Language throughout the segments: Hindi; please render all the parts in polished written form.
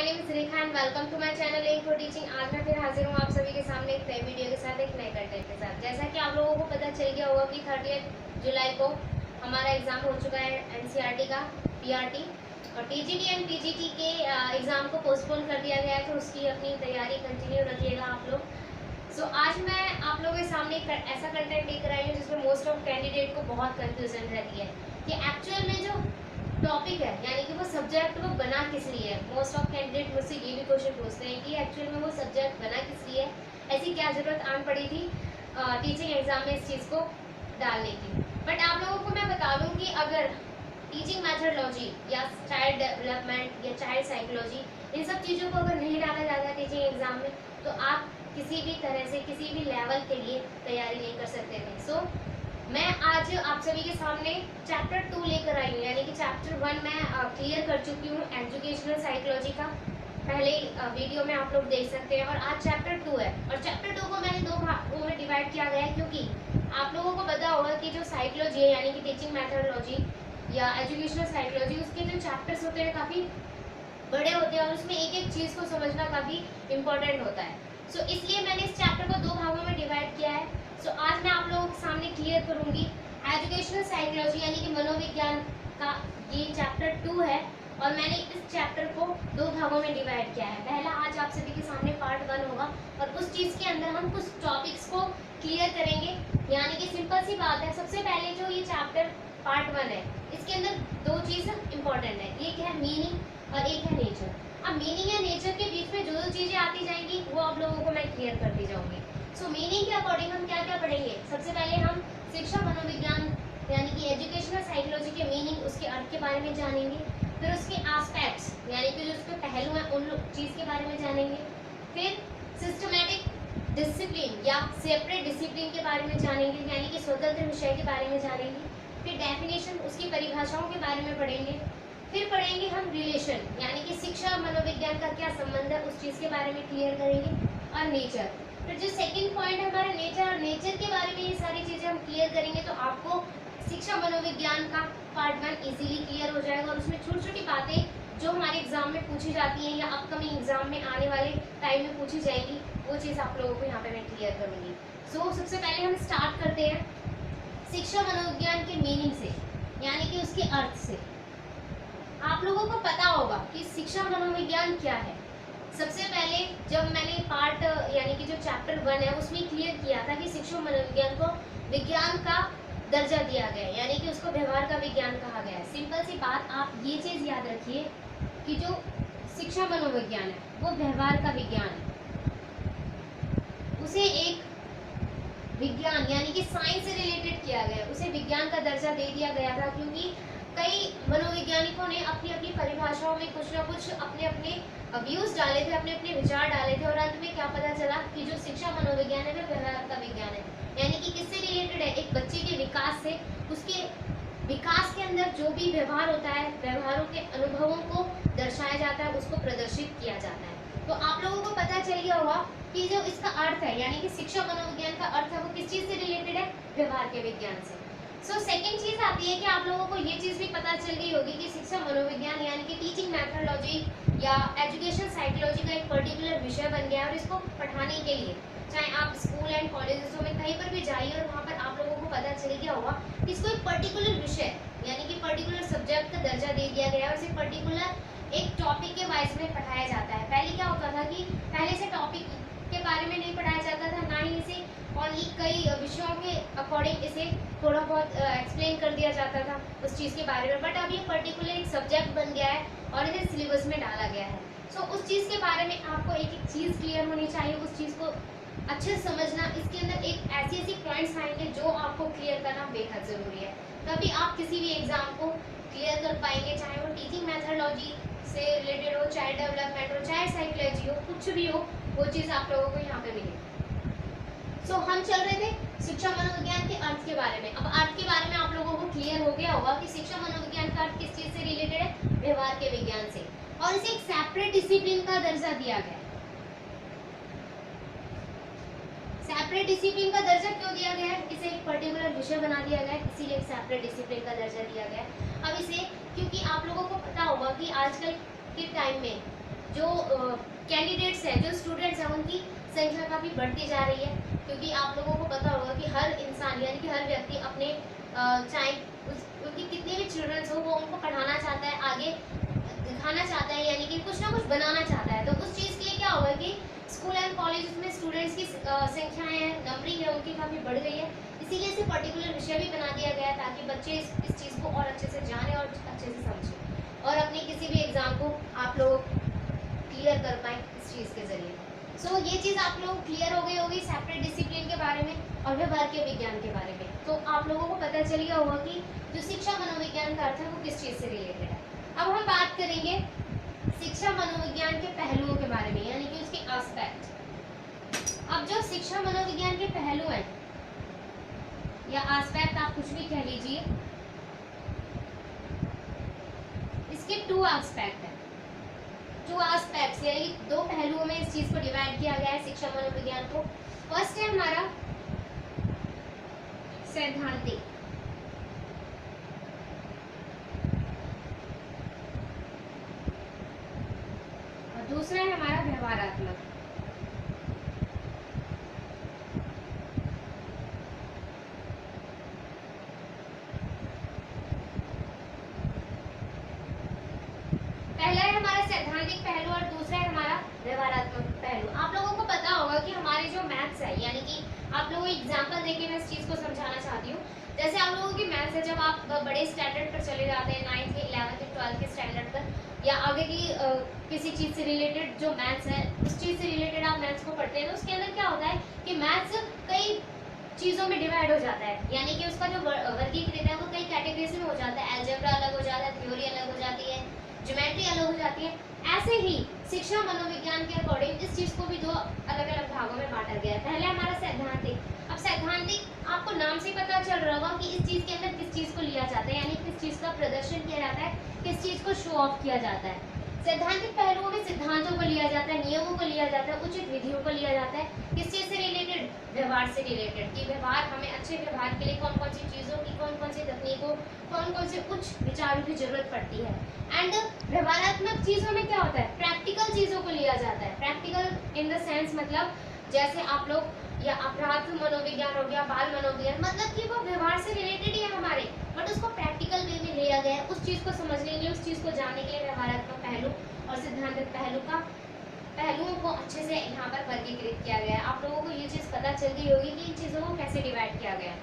Name is Rekha and welcome to my channel M for teaching. आज मैं फिर हाजिर हूँ आप सभी के सामने एक नई वीडियो के साथ, एक नए कंटेंट के साथ। जैसा कि आप लोगों को पता चल गया होगा कि 30 जुलाई को हमारा एग्जाम हो चुका है एनसीईआरटी का पीआरटी, और टीजीटी एंड पीजीटी के एग्जाम को पोस्टपोन कर दिया गया है, तो उसकी अपनी तैयारी कंटिन्यू रखिएगा आप लोग। सो आज मैं आप लोगों के सामने एक ऐसा कंटेंट लेकर आई हूँ जिसमें मोस्ट ऑफ कैंडिडेट को बहुत कंफ्यूजन रहती है कि एक्चुअल में जो टॉपिक है यानी कि वो सब्जेक्ट वो बना किस लिए है। मोस्ट ऑफ कैंडिडेट मुझसे ये भी क्वेश्चन पूछते हैं कि एक्चुअल में वो सब्जेक्ट बना किस लिए है, ऐसी क्या जरूरत आन पड़ी थी टीचिंग एग्जाम में इस चीज़ को डालने की। बट आप लोगों को मैं बता दूं कि अगर टीचिंग मैथडोलॉजी या चाइल्ड डेवलपमेंट या चाइल्ड साइकोलॉजी इन सब चीज़ों को अगर नहीं डाला जाता है टीचिंग एग्जाम में, तो आप किसी भी तरह से किसी भी लेवल के लिए तैयारी नहीं कर सकते थे। सो मैं आज आप सभी के सामने चैप्टर 2 लेकर आई हूँ, यानी कि चैप्टर 1 मैं क्लियर कर चुकी हूँ एजुकेशनल साइकोलॉजी का, पहले वीडियो में आप लोग देख सकते हैं। और आज चैप्टर 2 है, और चैप्टर 2 को मैंने दो भागों में डिवाइड किया गया है, क्योंकि आप लोगों को पता होगा कि जो साइकोलॉजी है यानी कि टीचिंग मैथडोलॉजी या एजुकेशनल साइकोलॉजी, उसके जो चैप्टर्स होते हैं काफ़ी बड़े होते हैं और उसमें एक एक चीज़ को समझना काफ़ी इंपॉर्टेंट होता है। सो इसलिए मैंने इस चैप्टर को दो भागों में डिवाइड किया है। सो आज मैं आप लोगों के सामने क्लियर करूंगी एजुकेशनल साइकोलॉजी यानी कि मनोविज्ञान का ये चैप्टर 2 है, और मैंने इस चैप्टर को दो भागों में डिवाइड किया है। पहला आज आप सभी के सामने पार्ट 1 होगा, और उस चीज़ के अंदर हम कुछ टॉपिक्स को क्लियर करेंगे। यानी कि सिंपल सी बात है, सबसे पहले जो ये चैप्टर पार्ट 1 है इसके अंदर दो चीज़ इंपॉर्टेंट है, एक है मीनिंग और एक है नेचर। अब मीनिंग या नेचर के बीच में जो जो चीज़ें आती जाएंगी वो आप लोगों को मैं क्लियर करती जाऊंगी। सो मीनिंग के अकॉर्डिंग हम क्या क्या पढ़ेंगे, सबसे पहले हम शिक्षा मनोविज्ञान यानी कि एजुकेशनल साइकोलॉजी के मीनिंग, उसके अर्थ के बारे में जानेंगे। फिर उसके एस्पेक्ट्स यानी कि जो उसके पहलू हैं उन चीज़ के बारे में जानेंगे। फिर सिस्टमैटिक डिसिप्लिन या सेपरेट डिसिप्लिन के बारे में जानेंगे, यानी कि स्वतंत्र विषय के बारे में जानेंगे। फिर डेफिनेशन, उसकी परिभाषाओं के बारे में पढ़ेंगे। फिर पढ़ेंगे हम रिलेशन यानी कि शिक्षा मनोविज्ञान का क्या संबंध है, उस चीज़ के बारे में क्लियर करेंगे। और नेचर, फिर जो सेकंड पॉइंट है हमारा नेचर, और नेचर के बारे में ये सारी चीज़ें हम क्लियर करेंगे, तो आपको शिक्षा मनोविज्ञान का पार्ट 1 इजीली क्लियर हो जाएगा। और उसमें छोटी छोटी बातें जो हमारे एग्जाम में पूछी जाती हैं या अपकमिंग एग्जाम में आने वाले टाइम में पूछी जाएगी, वो चीज़ आप लोगों को यहाँ पे मैं क्लियर करूँगी। सो सबसे पहले हम स्टार्ट करते हैं शिक्षा मनोविज्ञान के मीनिंग से, यानी कि उसके अर्थ से। आप लोगों को पता होगा कि शिक्षा मनोविज्ञान क्या है। सबसे पहले जब मैंने पार्ट यानी कि जो चैप्टर 1 है उसमें क्लियर किया था कि शिक्षा मनोविज्ञान को विज्ञान का दर्जा दिया गया है, यानी कि उसको व्यवहार का विज्ञान कहा गया है। सिंपल सी बात, आप ये चीज़ याद रखिए कि जो शिक्षा मनोविज्ञान है वो व्यवहार का विज्ञान है, उसे एक विज्ञान यानी कि साइंस से रिलेटेड किया गया, उसे विज्ञान का दर्जा दे दिया गया था, क्योंकि कई मनोवैज्ञानिकों ने अपनी अपनी परिभाषाओं में कुछ ना कुछ अपने अपने व्यूज डाले थे, अपने अपने विचार डाले थे, और अंत में क्या पता चला कि जो शिक्षा मनोविज्ञान है वो व्यवहार का विज्ञान है। यानी कि किससे रिलेटेड है, एक बच्चे के विकास से, उसके विकास के अंदर जो भी व्यवहार होता है, व्यवहारों के अनुभवों को दर्शाया जाता है, उसको प्रदर्शित किया जाता है। तो आप लोगों को पता चल गया होगा कि जो इसका अर्थ है यानी कि शिक्षा मनोविज्ञान का अर्थ है वो किस चीज़ से रिलेटेड है, व्यवहार के विज्ञान से। सो सेकेंड चीज़ आती है कि आप लोगों को ये चीज़ भी पता चल गई होगी कि शिक्षा मनोविज्ञान यानी कि टीचिंग मैथडोलॉजी या एजुकेशन साइकोलॉजी का एक पर्टिकुलर विषय बन गया है, और इसको पढ़ाने के लिए चाहे आप स्कूल एंड कॉलेजेस में कहीं पर भी जाइए, और वहाँ पर आप लोगों को पता चल गया होगा कि इसको एक पर्टिकुलर विषय यानी कि पर्टिकुलर सब्जेक्ट का दर्जा दे दिया गया है, और इसे पर्टिकुलर एक टॉपिक के वाइज में पढ़ाया जाता है। पहले क्या होता था कि पहले से टॉपिक के बारे में नहीं पढ़ाया जाता था, ना ही इसे ओनली कई विषयों के अकॉर्डिंग इसे थोड़ा बहुत एक्सप्लेन कर दिया जाता था उस चीज़ के बारे में। बट अब ये पर्टिकुलर एक सब्जेक्ट बन गया है और इसे सिलेबस में डाला गया है। सो उस चीज़ के बारे में आपको एक एक चीज़ क्लियर होनी चाहिए, उस चीज़ को अच्छे से समझना। इसके अंदर एक ऐसी ऐसी पॉइंट्स आएंगे जो आपको क्लियर करना बेहद ज़रूरी है, तभी आप किसी भी एग्ज़ाम को क्लियर कर पाएंगे, चाहे वो टीचिंग मैथडोलॉजी से रिलेटेड हो, चाहे डेवलपमेंट हो, चाहे साइकोलॉजी हो, कुछ भी हो, वो चीज़ आप लोगों को यहाँ पे मिलेगी। सो हम चल रहे थे शिक्षा मनोविज्ञान के अर्थ के बारे में। अब अर्थ के बारे में आप लोगों को क्लियर हो गया होगा कि शिक्षा मनोविज्ञान का अर्थ किस चीज़ से रिलेटेड है, व्यवहार के विज्ञान से, और इसे एक सेपरेट डिसिप्लिन का दर्जा दिया गया है। सेपरेट डिसिप्लिन का दर्जा क्यों दिया गया है, इसे एक पर्टिकुलर विषय बना दिया गया है, इसीलिए सेपरेट डिसिप्लिन का दर्जा दिया गया है। अब इसे क्योंकि आप लोगों को पता होगा कि आजकल के टाइम में जो कैंडिडेट्स हैं, जो स्टूडेंट्स हैं, उनकी संख्या काफ़ी बढ़ती जा रही है, क्योंकि आप लोगों को पता होगा कि हर इंसान यानी कि हर व्यक्ति अपने चाहे उनकी कितने भी चिल्ड्रंस हो, वो उनको पढ़ाना चाहता है, आगे दिखाना चाहता है, यानी कि कुछ ना कुछ बनाना चाहता है। तो उस चीज़ के लिए क्या होगा कि स्कूल एंड कॉलेज में स्टूडेंट्स की संख्याएँ हैं, नंबरिंग है, उनकी काफ़ी बढ़ गई है। इसीलिए इसे पर्टिकुलर विषय भी बना दिया गया है, ताकि बच्चे इस चीज़ को और अच्छे से जाने और अच्छे से समझें और अपने किसी भी एग्ज़ाम को आप लोग क्लियर कर पाएँ इस चीज़ के ज़रिए। सो ये चीज़ आप लोग क्लियर हो गई होगी सेपरेट डिसिप्लिन के बारे में और व्यवहार के विज्ञान के बारे में। तो आप लोगों को पता चल गया होगा कि जो शिक्षा मनोविज्ञान का अर्थ है वो किस चीज़ से रिलेटेड है। अब हम बात करेंगे शिक्षा मनोविज्ञान के पहलुओं के बारे में, यानी कि उसके एस्पेक्ट। अब जो शिक्षा मनोविज्ञान के पहलू हैं या एस्पेक्ट, आप कुछ भी कह लीजिए, इसके 2 एस्पेक्ट हैं। 2 एस्पेक्ट्स यानी 2 पहलुओं में इस चीज को डिवाइड किया गया है शिक्षा मनोविज्ञान को। फर्स्ट है हमारा सैद्धांतिक, और दूसरा है हमारा व्यवहारात्मक। पहला है हमारा सैद्धांतिक पहलू और दूसरा है हमारा व्यवहारात्मक पहलू। आप लोगों को पता होगा कि हमारे जो मैथ्स है, यानी कि आप लोगों को एग्जांपल देके मैं इस चीज़ को समझाना चाहती हूँ। जैसे आप लोगों की मैथ्स है, जब आप बड़े स्टैंडर्ड पर चले जाते हैं, 9th 11th 12th के स्टैंडर्ड पर, या आगे की किसी चीज़ से रिलेटेड जो मैथ्स है उस चीज़ से रिलेटेड आप मैथ्स को पढ़ते हैं, तो उसके अंदर क्या होता है कि मैथ्स कई चीज़ों में डिवाइड हो जाता है, यानी कि उसका जो वर्गीकृत है वो कई कैटेगरीज में हो जाता है। अलजेब्रा अलग हो जाता है, थ्योरी अलग हो जाती है, ज्योमेट्री अलग हो जाती है। ऐसे ही शिक्षा मनोविज्ञान के अकॉर्डिंग इस चीज़ को भी 2 अलग अलग भागों में बांटा गया है। पहले हमारा सैद्धांतिक। अब सैद्धांतिक आपको नाम से पता चल रहा होगा कि इस चीज़ के अंदर किस चीज़ को लिया जाता है, यानी किस चीज़ का प्रदर्शन किया जाता है, किस चीज़ को शो ऑफ किया जाता है। सैद्धांतिक पहलुओं में सिद्धांतों को लिया जाता है, नियमों को लिया जाता है, उचित विधियों को लिया जाता है। किस चीज़ से रिलेटेड? व्यवहार से रिलेटेड, कि व्यवहार, हमें अच्छे व्यवहार के लिए कौन कौन सी चीज़ों की, कौन कौन सी तकनीकों, कौन कौन से उच्च विचारों की जरूरत पड़ती है। एंड व्यवहारात्मक चीज़ों में क्या होता है? प्रैक्टिकल चीज़ों को लिया जाता है। प्रैक्टिकल इन द सेंस मतलब जैसे आप लोग, या अपराध मनोविज्ञान हो गया, बाल मनोविज्ञान, मतलब कि वो व्यवहार से रिलेटेड ही है हमारे, बट उसको प्रैक्टिकल वे में लिया गया है। उस चीज़ को समझने के लिए, उस चीज़ को जानने के लिए व्यवहारात्मक पहलू और सिद्धांतिक पहलुओं को अच्छे से यहाँ पर वर्गीकृत किया गया है। आप लोगों को ये चीज़ पता चल गई होगी कि इन चीज़ों को कैसे डिवाइड किया गया है।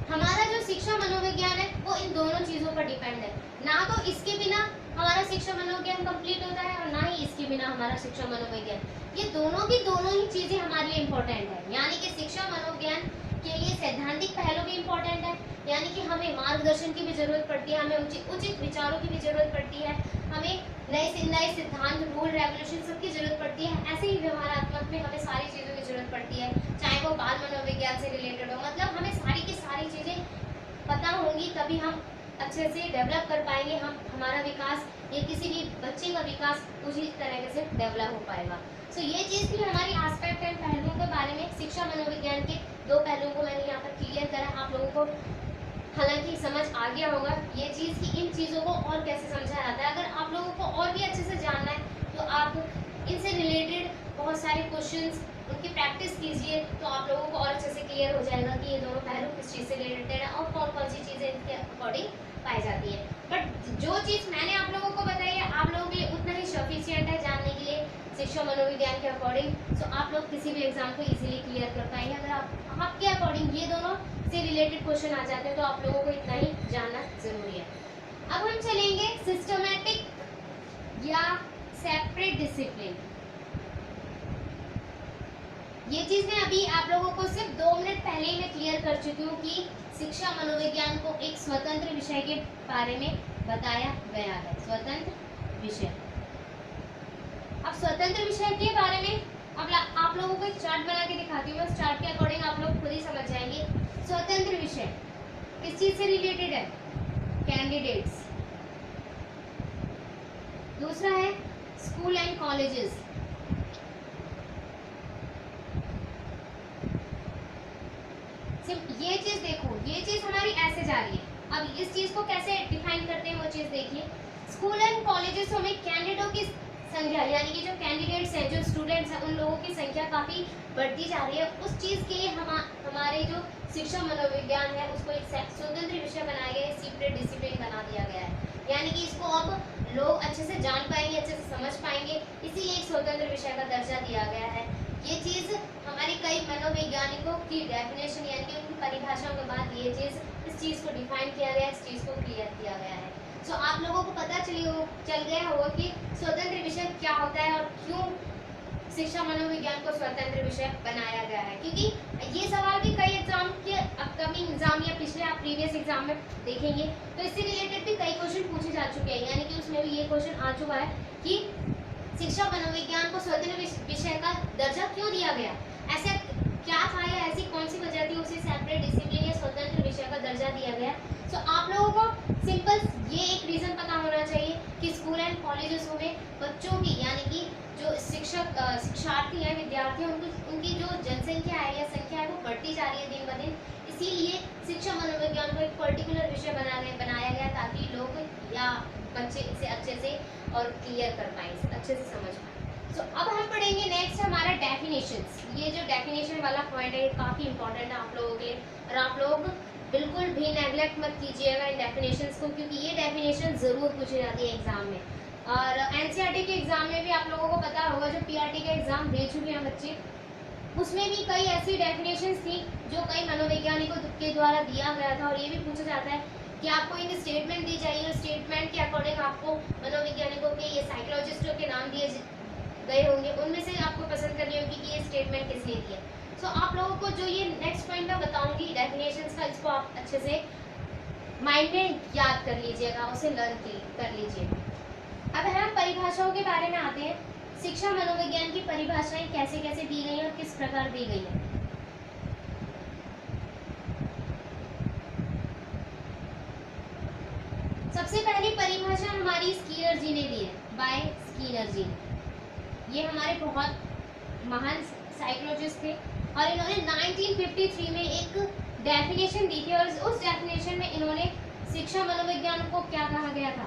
हमारा जो शिक्षा मनोविज्ञान है वो इन दोनों चीज़ों पर डिपेंड है। ना तो इसके बिना हमारा शिक्षा मनोविज्ञान कंप्लीट होता है और ना ही इसके बिना हमारा शिक्षा मनोविज्ञान। ये दोनों की दोनों ही चीज़ें हमारे लिए इम्पोर्टेंट है। यानी कि शिक्षा मनोविज्ञान के लिए सैद्धांतिक पहलू भी इम्पोर्टेंट है, यानी कि हमें मार्गदर्शन की भी जरूरत पड़ती है, हमें उचित विचारों की भी जरूरत पड़ती है, हमें नए सिद्धांत, रूल, रेवोल्यूशन सबकी जरूरत पड़ती है। ऐसे ही व्यवहारात्मक में हमें सारी चीज़ों की जरूरत पड़ती है, चाहे वो बाल मनोविज्ञान से रिलेटेड हो। मतलब हमें सारी की सारी चीज़ें पता होंगी, तभी हम अच्छे से डेवलप कर पाएंगे। हमारा विकास या किसी भी बच्चे का विकास उसी तरह से डेवलप हो पाएगा। सो ये चीज़ थी हमारी एस्पेक्ट एंड पहलुओं के बारे में। शिक्षा मनोविज्ञान के 2 पहलुओं को मैंने यहाँ पर क्लियर करा। आप लोगों को हालांकि समझ आ गया होगा ये चीज़ कि इन चीज़ों को और कैसे समझा जाता है। अगर आप लोगों को और भी अच्छे से जानना है तो आप इनसे रिलेटेड बहुत सारे क्वेश्चंस, उनकी प्रैक्टिस कीजिए, तो आप लोगों को और अच्छे से क्लियर हो जाएगा कि ये दोनों पहलू किस चीज़ से रिलेटेड है और कौन कौन सी चीज़ें इनके अकॉर्डिंग पाई जाती है। बट जो चीज़ मैंने आप लोगों को बताई है आप लोगों के लिए उतना ही सफिशिएंट है जानने के लिए शिक्षा मनोविज्ञान के अकॉर्डिंग। सो आप लोग किसी भी एग्जाम को इजीली क्लियर कर पाएंगे। अगर आपके अकॉर्डिंग ये दोनों से रिलेटेड क्वेश्चन आ जाते हैं तो आप लोगों को इतना ही जानना जरूरी है। अब हम चलेंगे सिस्टमैटिक या सेपरेट डिसिप्लिन। ये चीज़ मैं अभी आप लोगों को सिर्फ 2 मिनट पहले ही मैं क्लियर कर चुकी हूँ कि शिक्षा मनोविज्ञान को एक स्वतंत्र विषय के बारे में बताया गया है। स्वतंत्र विषय। अब स्वतंत्र विषय के बारे में अब आप लोगों को एक चार्ट बना के दिखाती हूँ। उस चार्ट के अकॉर्डिंग आप लोग खुद ही समझ जाएंगे। स्वतंत्र विषय किस चीज़ से रिलेटेड है? कैंडिडेट्स। दूसरा है स्कूल एंड कॉलेजेस। ये चीज देखो, ये चीज हमारी ऐसे जा रही है। अब इस चीज को कैसे डिफाइन करते हैं वो चीज देखिए। स्कूल एंड कॉलेजेस में कैंडिडेटों की संख्या यानी कि जो कैंडिडेट्स हैं, जो स्टूडेंट्स हैं, उन लोगों की संख्या काफ़ी बढ़ती जा रही है। उस चीज़ के लिए हमारे जो शिक्षा मनोविज्ञान है उसको एक स्वतंत्र विषय बनाया गया है, सेपरेट डिसिप्लिन बना दिया गया है। यानी कि इसको अब लोग अच्छे से जान पाएंगे, अच्छे से समझ पाएंगे, इसीलिए एक स्वतंत्र विषय का दर्जा दिया गया है। ये चीज़ हमारे कई मनोवैज्ञानिकों की डेफिनेशन यानी कि उनकी परिभाषाओं के बाद ये चीज़ इस चीज़ को डिफाइन किया गया है, इस चीज़ को क्लियर किया गया है। सो आप लोगों को पता चल गया होगा कि स्वतंत्र विषय क्या होता है और क्यों शिक्षा मनोविज्ञान को स्वतंत्र विषय बनाया गया है। क्योंकि ये सवाल भी कई एग्जाम के अपकमिंग एग्जाम या पिछले आप प्रीवियस एग्जाम में देखेंगे तो इससे रिलेटेड भी कई क्वेश्चन पूछे जा चुके हैं। यानी कि उसमें भी ये क्वेश्चन आ चुका है कि शिक्षा मनोविज्ञान को स्वतंत्र विषय का दर्जा क्यों दिया गया, ऐसा क्या था या ऐसी कौन सी वजह थी उसे सेपरेट डिसिप्लिन या स्वतंत्र विषय का दर्जा दिया गया। सो आप लोगों को सिंपल ये एक रीज़न पता होना चाहिए कि स्कूल एंड कॉलेजेस में बच्चों की यानी कि जो शिक्षार्थी हैं, विद्यार्थी हैं, उनकी जो जनसंख्या है या संख्या है वो बढ़ती जा रही है दिन ब दिन। इसीलिए शिक्षा मनोविज्ञान को एक पर्टिकुलर विषय बनाया गया ताकि लोग या बच्चे इसे अच्छे से और क्लियर कर पाएँ, इसे अच्छे से समझ पाएँ। सो अब हम पढ़ेंगे नेक्स्ट हमारा डेफिनेशंस। ये जो डेफिनेशन वाला पॉइंट है ये काफ़ी इंपॉर्टेंट है आप लोगों के लिए और आप लोग बिल्कुल भी नेग्लेक्ट मत कीजिएगा इन डेफिनेशंस को, क्योंकि ये डेफिनेशन ज़रूर पूछी जाती है एग्जाम में। और एनसीईआरटी के एग्जाम में भी आप लोगों को पता होगा, जो पीआरटी का एग्जाम दे चुके हैं बच्चे, उसमें भी कई ऐसी डेफिनेशंस थी जो कई मनोवैज्ञानिकों के द्वारा दिया गया था। और ये भी पूछा जाता है कि आपको इन स्टेटमेंट दी जाइए और स्टेटमेंट के अकॉर्डिंग आपको मनोवैज्ञानिकों के ये साइकोलॉजिस्टों के नाम दिए गए होंगे, उनमें से आपको पसंद करनी होगी कि ये स्टेटमेंट किसने दिया। सो आप लोगों को जो ये नेक्स्ट पॉइंट मैं बताऊंगी डेफिनेशंस का, इसको आप अच्छे से माइंड में याद कर लीजिएगा, उसे लर्न कर लीजिएगा। अब हम परिभाषाओं के बारे में आते हैं। शिक्षा मनोविज्ञान की परिभाषाएं कैसे कैसे दी गई हैं और किस प्रकार दी गई हैं। सबसे पहली परिभाषा हमारी स्कीनर जी ने दी है, बाय स्कीनर जी। ये हमारे बहुत महान साइकोलॉजिस्ट थे और इन्होंने 1953 में एक डेफिनेशन दी थी और उस डेफिनेशन में इन्होंने शिक्षा मनोविज्ञान को क्या कहा गया था,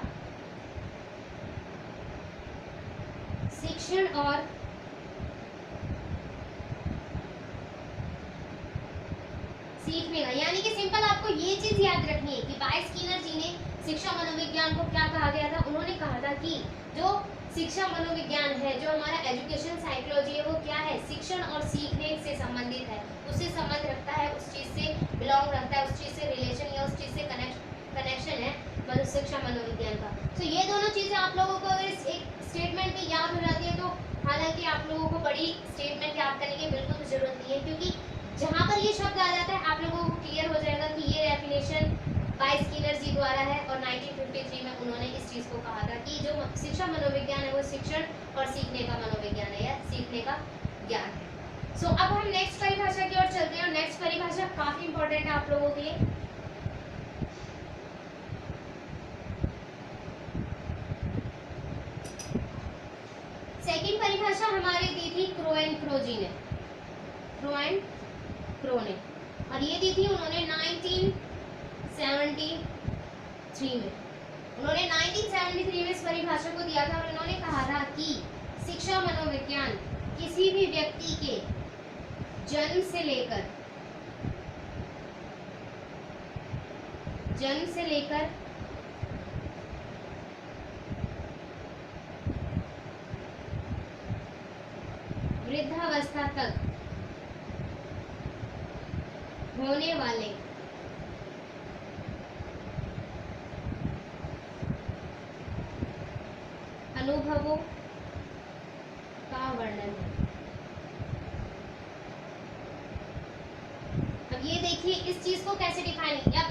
शिक्षण और सीखने का। यानी कि सिंपल आपको ये चीज याद रखनी है कि बाय स्कीनर जी ने शिक्षा मनोविज्ञान को क्या कहा गया था। उन्होंने कहा था कि जो शिक्षा मनोविज्ञान है, जो हमारा एजुकेशन साइकोलॉजी है, वो क्या है, शिक्षण और सीखने से संबंधित है, उससे संबंध रखता है, उस चीज़ से बिलोंग रखता है, उस चीज़ से रिलेशन या उस चीज़ से कनेक्शन है शिक्षा मनोविज्ञान का। तो ये दोनों चीज़ें आप लोगों को अगर एक स्टेटमेंट में याद हो जाती है तो हालांकि आप लोगों को बड़ी स्टेटमेंट याद करने की बिल्कुल भी जरूरत नहीं है, क्योंकि जहाँ पर ये शब्द आ जाता है आप लोगों को क्लियर हो जाएगा कि ये डेफिनेशन बाय स्कीनर जी द्वारा है और 1953 में उन्होंने इस चीज़ को कहा था कि जो शिक्षा मनोविज्ञान है वो शिक्षण और सीखने का मनोविज्ञान है या सीखने का ज्ञान है। सो अब हम नेक्स्ट परिभाषा की ओर चलते हैं और नेक्स्ट परिभाषा काफी इंपॉर्टेंट है आप लोगों के लिए। सेकंड परिभाषा हमारी दी थी क्रो एंड क्रो जी ने, क्रो एंड क्रो ने, और ये दी थी उन्होंने 1973 में। उन्होंने 1973 में इस परिभाषा को दिया था और उन्होंने कहा था कि शिक्षा मनोविज्ञान किसी भी व्यक्ति के जन्म से लेकर वृद्धावस्था तक होने वाले अनुभवों का वर्णन है। अब ये देखिए इस चीज को कैसे डिफाइन किया।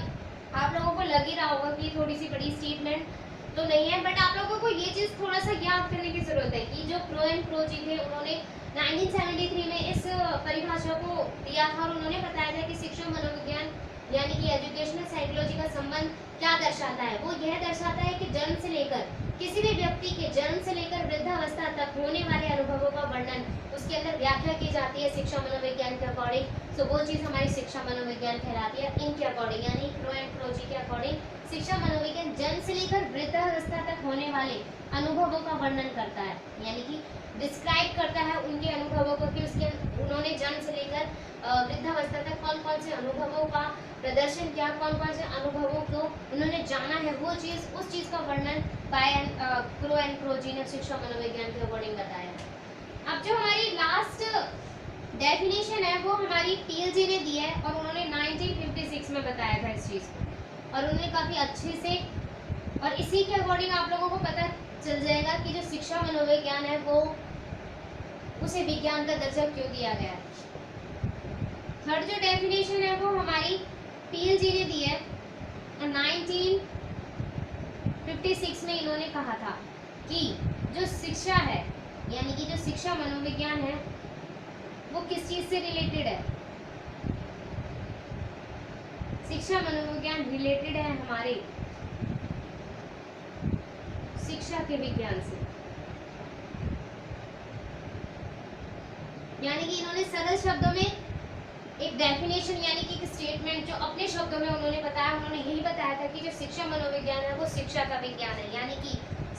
आप लोगों को लग ही रहा होगा कि थोड़ी सी बड़ी स्टेटमेंट तो नहीं है, बट आप लोगों को ये चीज थोड़ा सा याद करने की जरूरत है कि जो क्रो एंड क्रो जी थे उन्होंने 1973 में इस परिभाषा को दिया था और उन्होंने बताया था कि शिक्षा मनोविज्ञान यानी कि एजुकेशनल साइकोलॉजी का संबंध क्या दर्शाता है। वो यह दर्शाता है कि जन्म से लेकर किसी भी व्यक्ति के जन्म से लेकर वृद्धावस्था तक होने वाले अनुभवों का वर्णन, उसके अंदर व्याख्या की जाती है शिक्षा मनोविज्ञान के अकॉर्डिंग, तो वो चीज़ हमारी शिक्षा मनोविज्ञान कहलाती है। इनके अकॉर्डिंग यानी क्रो एंड क्रो जी के अकॉर्डिंग शिक्षा मनोविज्ञान जन्म से लेकर वृद्धावस्था तक होने वाले अनुभवों का वर्णन करता है, यानी कि डिस्क्राइब करता है उनके अनुभवों को कि उसके उन्होंने जन्म से लेकर वृद्धावस्था तक कौन कौन से अनुभवों का प्रदर्शन किया, कौन कौन से अनुभवों को उन्होंने जाना है, वो चीज़ उस चीज़ का वर्णन बाय क्रो एंड क्रो जी ने शिक्षा मनोविज्ञान के अकॉर्डिंग बताया। अब जो हमारी लास्ट डेफिनेशन है वो हमारी पीएलजी ने दी है और उन्होंने 1956 में बताया था इस चीज़ को, और उन्होंने काफ़ी अच्छे से, और इसी के अकॉर्डिंग आप लोगों को पता चल जाएगा कि जो शिक्षा मनोविज्ञान है वो उसे विज्ञान का दर्जा क्यों दिया गया है। थर्ड जो डेफिनेशन है वो हमारी पीएलजी ने दी है और 1956 में इन्होंने कहा था कि जो शिक्षा है यानी कि जो शिक्षा मनोविज्ञान है वो किस चीज से रिलेटेड है। शिक्षा मनोविज्ञान रिलेटेड है हमारे शिक्षा के विज्ञान से, यानी कि इन्होंने सरल शब्दों में एक डेफिनेशन यानी कि एक स्टेटमेंट जो अपने शब्दों में उन्होंने बताया, उन्होंने यही बताया था कि जो शिक्षा मनोविज्ञान है वो शिक्षा का विज्ञान है, यानी कि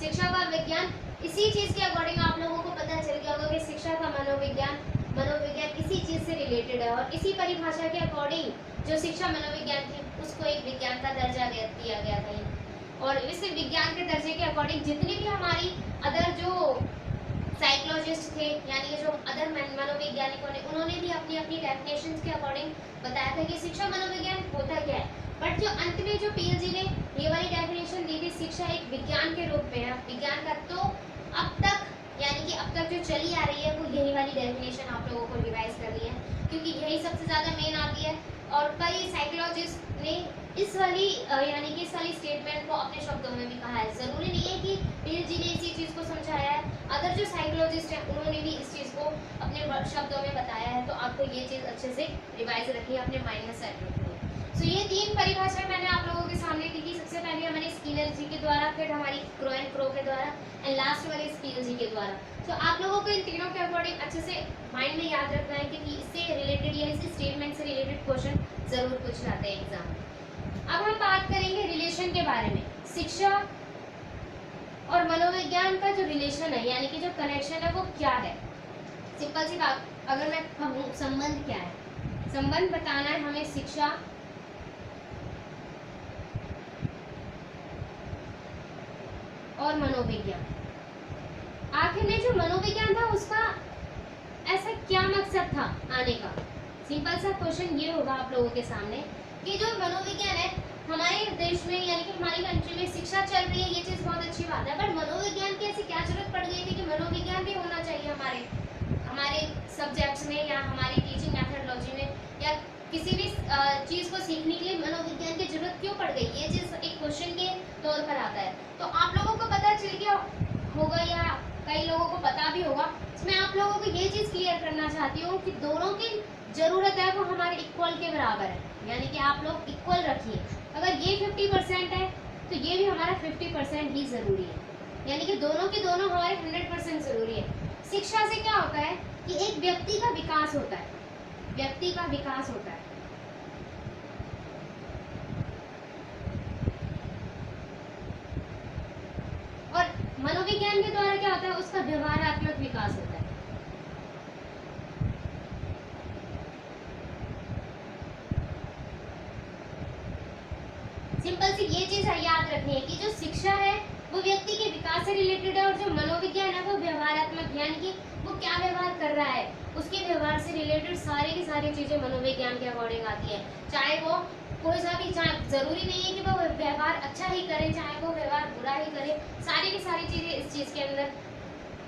शिक्षा का विज्ञान। इसी चीज के अकॉर्डिंग आप लोगों को पता चल गया होगा कि शिक्षा का मनोविज्ञान इसी चीज से रिलेटेड है, और इसी परिभाषा के अकॉर्डिंग जो शिक्षा मनोविज्ञान थी उसको एक विज्ञान का दर्जा दिया गया था। और इस विज्ञान के दर्जे के अकॉर्डिंग जितनी भी हमारी अदर जो साइकोलॉजिस्ट थे यानी कि जो अदर मनोवैज्ञानिकों ने, उन्होंने भी अपनी अपनी डेफिनेशंस के अकॉर्डिंग बताया था कि शिक्षा मनोविज्ञान होता क्या है। बट जो अंत में जो पीएलजी ने ये वाली डेफिनेशन दी थी शिक्षा एक विज्ञान के रूप में है, विज्ञान का, तो अब तक यानी कि अब तक जो चली आ रही है वो यही वाली डेफिनेशन आप लोगों को रिवाइज करनी है, क्योंकि यही सबसे ज़्यादा मेन आती है। और कई साइकोलॉजिस्ट ने इस वाली यानी कि इस वाली स्टेटमेंट को अपने शब्दों में भी कहा है। ज़रूरी नहीं है कि पीएलजी ने इसी चीज़ को समझाया है, अदर जो साइकोलॉजिस्ट हैं उन्होंने भी इस चीज़ को अपने शब्दों में बताया है, तो आपको ये चीज़ अच्छे से रिवाइज रखिए, अपने माइंड में सेट रखिए। सो ये तीन परिभाषाएं मैंने आप लोगों के सामने दी थी, सबसे पहले हमारी स्किनर जी के द्वारा, फिर हमारी क्रो एंड क्रो के द्वारा, एंड लास्ट वाली पीएलजी के द्वारा। तो आप लोगों को इन तीनों के अकॉर्डिंग अच्छे से माइंड में याद रखना है क्योंकि इससे रिलेटेड या इस स्टेटमेंट से रिलेटेड क्वेश्चन जरूर पूछ जाते हैं एग्जाम में। अब हम बात करेंगे रिलेशन के बारे में। शिक्षा और मनोविज्ञान का जो रिलेशन है यानी कि जो कनेक्शन है वो क्या है। सिंपल सी बात, अगर मैं कहूँ संबंध क्या है, संबंध बताना है हमें शिक्षा और मनोविज्ञान। आखिर में जो मनोविज्ञान था उसका ऐसा क्या मकसद था आने का। सिंपल सा क्वेश्चन ये होगा आप लोगों के सामने कि जो मनोविज्ञान है हमारे देश में यानी कि हमारी कंट्री में शिक्षा चल रही है, ये चीज़ बहुत अच्छी बात है, बट मनोविज्ञान की ऐसी क्या जरूरत पड़ गई थी कि मनोविज्ञान भी होना चाहिए हमारे सब्जेक्ट्स में या हमारी टीचिंग मेथडोलॉजी में या किसी भी चीज़ को सीखने के लिए मनोविज्ञान की जरूरत क्यों पड़ गई। ये चीज़ एक क्वेश्चन के तौर पर आता है। तो आप लोगों को पता चल गया होगा या कई लोगों को पता भी होगा। मैं आप लोगों को ये चीज़ क्लियर करना चाहती हूँ कि दोनों की ज़रूरत है वो हमारे इक्वल के बराबर है, यानी कि आप लोग इक्वल रखिए। अगर ये 50% है तो ये भी हमारा 50% ही ज़रूरी है, यानी कि दोनों के दोनों हमारे 100% ज़रूरी है। शिक्षा से क्या होता है कि एक व्यक्ति का विकास होता है, व्यक्ति का विकास होता है। और मनोविज्ञान के द्वारा क्या होता है, उसका व्यवहारात्मक विकास होता है। सिंपल सी ये चीज याद रखनी है कि जो शिक्षा है वो व्यक्ति के विकास से रिलेटेड है, और जो मनोविज्ञान है वो व्यवहारात्मक, यानी कि वो क्या व्यवहार कर रहा है उसके व्यवहार से रिलेटेड सारी की सारी चीजें मनोविज्ञान के अकॉर्डिंग आती है। चाहे वो कोई सा भी, चाहे जरूरी नहीं है कि वो व्यवहार अच्छा ही करे, चाहे वो व्यवहार बुरा ही करे, सारी की सारी चीजें इस चीज के अंदर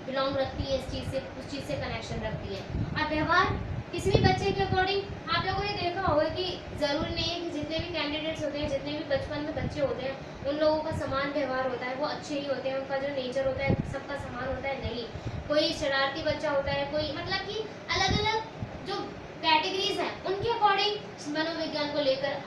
बिलोंग रखती है, इस चीज से उस चीज से कनेक्शन रखती है। और व्यवहार किसी भी बच्चे के अकॉर्डिंग आप लोगों ने देखा होगा कि जरूरी नहीं है कि जितने भी कैंडिडेट्स होते हैं, जितने भी बचपन में बच्चे होते हैं, उन लोगों का समान व्यवहार होता है, वो अच्छे ही होते हैं, उनका जो नेचर होता है सबका समान होता है, नहीं। कोई शरारती बच्चा होता है, कोई मतलब कि अलग अलग जो कैटेगरीज हैं उनके अकॉर्डिंग मनोविज्ञान को लेकर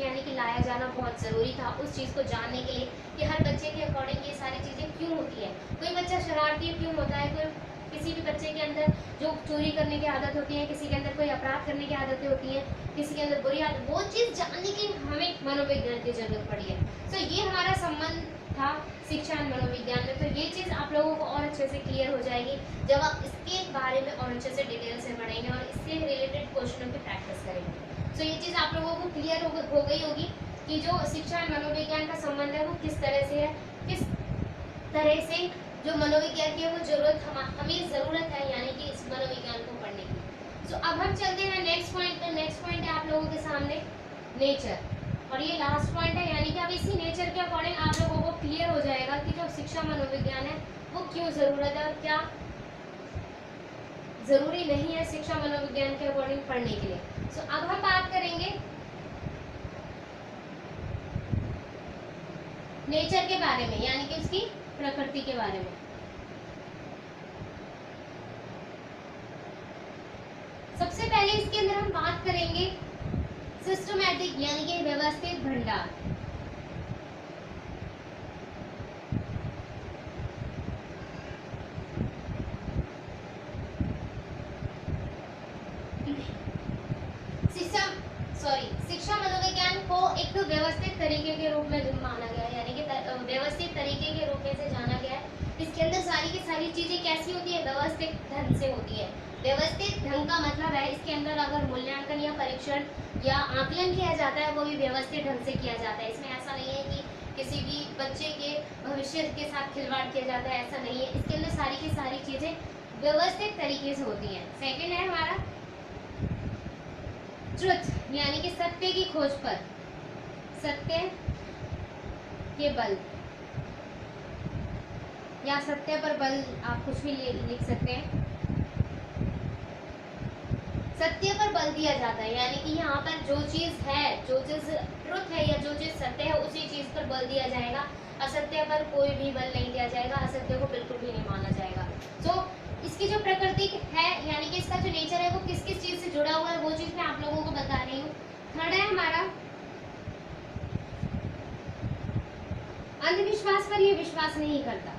यानी कि लाया जाना बहुत ज़रूरी था, उस चीज़ को जानने के लिए कि हर बच्चे के अकॉर्डिंग ये सारी चीज़ें क्यों होती है। कोई बच्चा शरारती क्यों होता है, कोई किसी किसी भी बच्चे के अंदर जो चोरी करने की आदत होती है, किसी के अंदर कोई अपराध करने की आदतें होती हैं, किसी के अंदर बुरी आदत, वो चीज़ जानने की हमें मनोविज्ञान की जरूरत पड़ी है। तो ये हमारा संबंध था शिक्षा और मनोविज्ञान में। तो ये चीज़ आप लोगों को और अच्छे से क्लियर हो जाएगी जब आप इसके बारे में और अच्छे से डिटेल से पढ़ेंगे और इससे रिलेटेड क्वेश्चनों की प्रैक्टिस करेंगे। तो ये चीज़ आप लोगों को क्लियर हो गई होगी कि जो शिक्षा और मनोविज्ञान का संबंध है वो किस तरह से है, किस तरह से जो मनोविज्ञान की है वो हमें ज़रूरत है, यानी कि इस मनोविज्ञान को पढ़ने की। तो अब हम चलते हैं नेक्स्ट पॉइंट। तो नेक्स्ट पॉइंट है आप लोगों के सामने नेचर, और ये लास्ट पॉइंट है, यानी कि अब इसी नेचर के अकॉर्डिंग आप लोगों को क्लियर हो जाएगा कि जो शिक्षा मनोविज्ञान है वो क्यों ज़रूरत है और क्या ज़रूरी नहीं है शिक्षा मनोविज्ञान के अकॉर्डिंग पढ़ने के लिए। तो अब हम बात करेंगे नेचर के बारे में, यानी कि उसकी प्रकृति के बारे में। सबसे पहले इसके अंदर हम बात करेंगे सिस्टमैटिक, यानी कि व्यवस्थित भंडार। शिक्षा मनोविज्ञान को एक व्यवस्थित तरीके के रूप में माना गया है, यानी कि व्यवस्थित तरीके के रूप में से जाना गया है। इसके अंदर सारी की सारी चीजें कैसी होती है, व्यवस्थित ढंग से होती है। व्यवस्थित ढंग का मतलब है इसके अंदर अगर मूल्यांकन या परीक्षण या आकलन किया जाता है वो भी व्यवस्थित ढंग से किया जाता है। इसमें ऐसा नहीं है कि किसी भी बच्चे के भविष्य के साथ खिलवाड़ किया जाता है, ऐसा नहीं है। इसके अंदर सारी की सारी चीजें व्यवस्थित तरीके से होती हैं। सेकंड है हमारा ट्रुथ, यानी कि सत्य की खोज पर, सत्य के बल या सत्य पर बल, आप कुछ भी लिख सकते हैं। सत्य पर बल दिया जाता है, यानी कि यहाँ पर जो चीज है, जो चीज ट्रुथ है या जो चीज सत्य है उसी चीज पर बल दिया जाएगा। असत्य पर कोई भी बल नहीं दिया जाएगा, असत्य को बिल्कुल भी नहीं माना जाएगा। तो इसकी जो प्रकृति है, यानी कि इसका जो नेचर है वो किस किस चीज से जुड़ा हुआ है वो चीज मैं आप लोगों को बता रही हूँ। थर्ड है हमारा अंधविश्वास पर ये विश्वास नहीं करता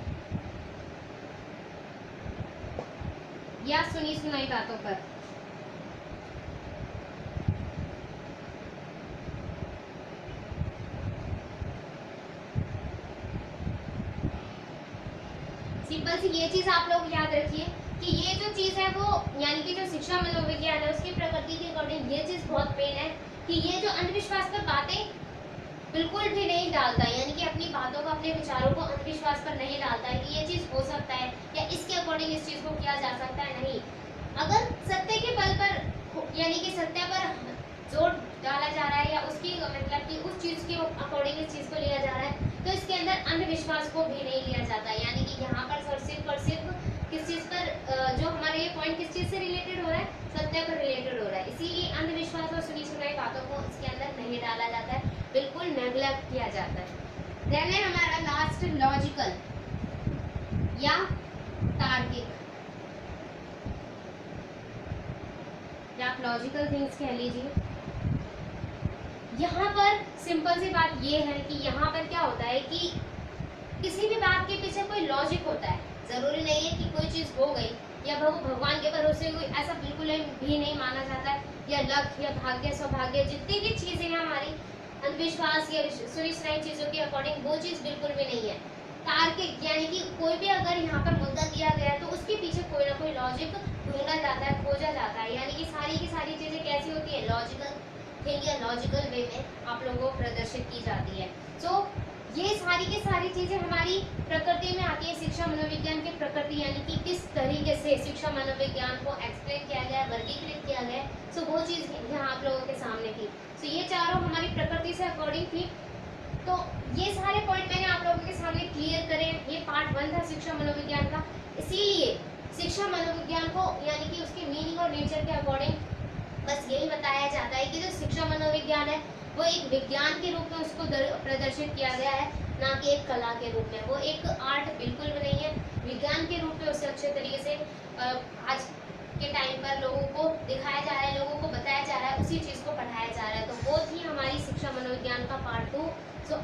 या सुनी सुनाई बातों पर। सिंपल सी ये चीज आप लोग याद रखिए कि ये जो चीज है वो, यानी कि जो शिक्षा मनोविज्ञान है उसकी प्रकृति के अकॉर्डिंग ये चीज बहुत मेन है कि ये जो अंधविश्वास पर बातें बिल्कुल भी नहीं डालता है, यानी कि अपनी बातों को, अपने विचारों को अंधविश्वास पर नहीं डालता है कि ये चीज हो सकता है या इसके अकॉर्डिंग इस चीज को किया जा सकता है। नहीं, अगर सत्य के बल पर, यानी कि सत्य पर जोर डाला जा रहा है या उसकी मतलब कि उस चीज के अकॉर्डिंग इस चीज को लिया जा रहा है तो इसके अंदर अंधविश्वास को भी नहीं लिया जाता। यानी कि यहाँ पर सिर्फ किस चीज पर, जो हमारा ये पॉइंट किस चीज से रिलेटेड हो रहा है, सत्य पर रिलेटेड हो रहा है, इसीलिए अंधविश्वास और सुनी सुनाई बातों को इसके अंदर नहीं डाला जाता है, बिल्कुल नेग्लेक्ट किया जाता है। देन है हमारा लास्ट लॉजिकल या तार्किक, या आप लॉजिकल थिंग्स कह लीजिए। यहाँ पर सिंपल सी बात ये है कि यहाँ पर क्या होता है कि किसी भी बात के पीछे कोई लॉजिक होता है। जरूरी नहीं है कि कोई चीज हो गई या भगवान के भरोसे हुई, ऐसा बिल्कुल भी नहीं माना जाता है, या लक या भाग्य सौभाग्य, जितनी भी चीजें हैं हमारी अंधविश्वास या सुनी सुनाई चीजों के अकॉर्डिंग, वो चीज बिल्कुल भी नहीं है। तार्किक, यानी कि कोई भी अगर यहाँ पर मुद्दा दिया गया है तो उसके पीछे कोई ना कोई लॉजिक ढूंढा जाता है, खोजा जाता है, यानी कि सारी की सारी चीजें कैसी होती है, लॉजिकल थिंग या लॉजिकल वे में आप लोगों को प्रदर्शित की जाती है। तो ये सारी की सारी चीजें हमारी प्रकृति में आती है, शिक्षा मनोविज्ञान की प्रकृति, यानी कि किस तरीके से शिक्षा मनोविज्ञान को एक्सप्लेन किया गया, वर्गीकृत किया गया। सो वो चीज यहाँ आप लोगों के सामने थी। सो ये चारों हमारी प्रकृति से अकॉर्डिंग थी। तो ये सारे पॉइंट मैंने आप लोगों के सामने क्लियर करे। ये पार्ट 1 था शिक्षा मनोविज्ञान का। इसीलिए शिक्षा मनोविज्ञान को, यानी कि उसके मीनिंग और नेचर के अकॉर्डिंग बस यही बताया जाता है कि जो शिक्षा मनोविज्ञान है वो एक विज्ञान के रूप में उसको प्रदर्शित किया गया है, ना कि एक कला के रूप में। वो एक आर्ट बिल्कुल भी नहीं है, विज्ञान के रूप में उसे अच्छे तरीके से आज के टाइम पर लोगों को दिखाया जा रहा है, लोगों को बताया जा रहा है, उसी चीज़ को पढ़ाया जा रहा है। तो वो थी हमारी शिक्षा मनोविज्ञान का पार्ट 2। सो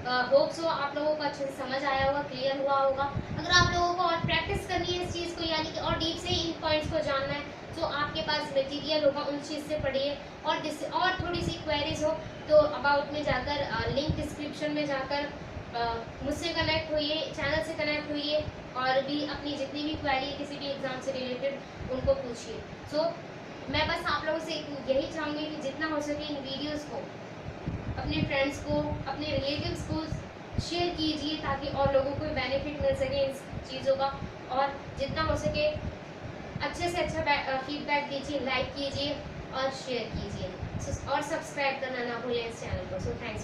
होप सो आप लोगों को अच्छे से समझ आया होगा, क्लियर हुआ होगा। अगर आप लोगों को और प्रैक्टिस करनी है इस चीज़ को, यानी और डीप से इन पॉइंट्स को जानना है, जो आपके पास मटेरियल होगा उन चीज़ से पढ़िए। और जिससे और थोड़ी सी क्वेरीज हो तो अबाउट में जाकर, लिंक डिस्क्रिप्शन में जाकर मुझसे कनेक्ट होइए, चैनल से कनेक्ट होइए, और भी अपनी जितनी भी क्वेरी है किसी भी एग्ज़ाम से रिलेटेड उनको पूछिए। सो मैं बस आप लोगों से यही चाहूँगी कि जितना हो सके इन वीडियोस को अपने फ्रेंड्स को, अपने रिलेटिव्स को शेयर कीजिए, ताकि और लोगों को बेनिफिट मिल सके इन चीज़ों का। और जितना हो सके अच्छे से अच्छा फीडबैक दीजिए, लाइक कीजिए और शेयर कीजिए, और सब्सक्राइब करना ना भूलें इस चैनल को। So thanks.